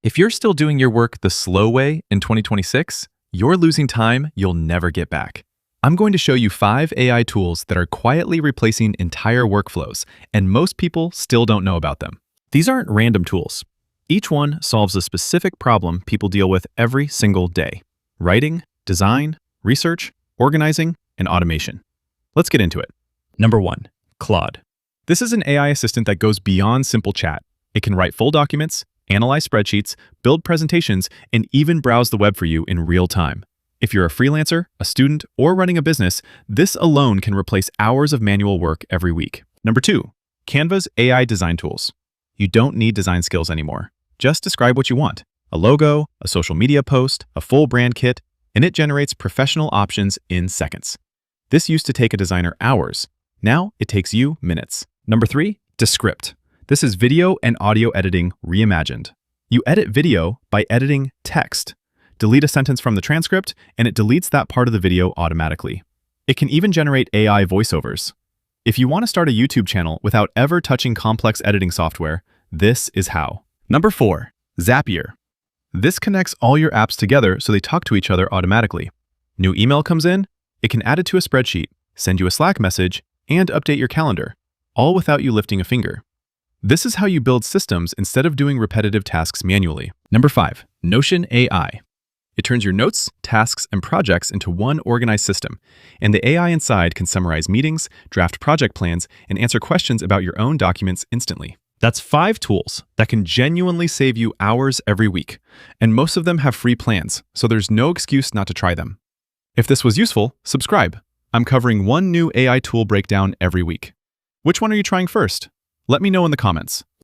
If you're still doing your work the slow way in 2026, you're losing time you'll never get back. I'm going to show you 5 AI tools that are quietly replacing entire workflows, and most people still don't know about them. These aren't random tools. Each one solves a specific problem people deal with every single day: writing, design, research, organizing, and automation. Let's get into it. Number 1, Claude. This is an AI assistant that goes beyond simple chat. It can write full documents, analyze spreadsheets, build presentations, and even browse the web for you in real time. If you're a freelancer, a student, or running a business, this alone can replace hours of manual work every week. Number 2, Canva's AI design tools. You don't need design skills anymore. Just describe what you want: a logo, a social media post, a full brand kit, and it generates professional options in seconds. This used to take a designer hours. Now it takes you minutes. Number 3, Descript. This is video and audio editing reimagined. You edit video by editing text. Delete a sentence from the transcript, and it deletes that part of the video automatically. It can even generate AI voiceovers. If you want to start a YouTube channel without ever touching complex editing software, this is how. Number 4, Zapier. This connects all your apps together so they talk to each other automatically. New email comes in, it can add it to a spreadsheet, send you a Slack message, and update your calendar, all without you lifting a finger. This is how you build systems instead of doing repetitive tasks manually. Number 5, Notion AI. It turns your notes, tasks, and projects into one organized system, and the AI inside can summarize meetings, draft project plans, and answer questions about your own documents instantly. That's 5 tools that can genuinely save you hours every week, and most of them have free plans, so there's no excuse not to try them. If this was useful, subscribe. I'm covering one new AI tool breakdown every week. Which one are you trying first? Let me know in the comments.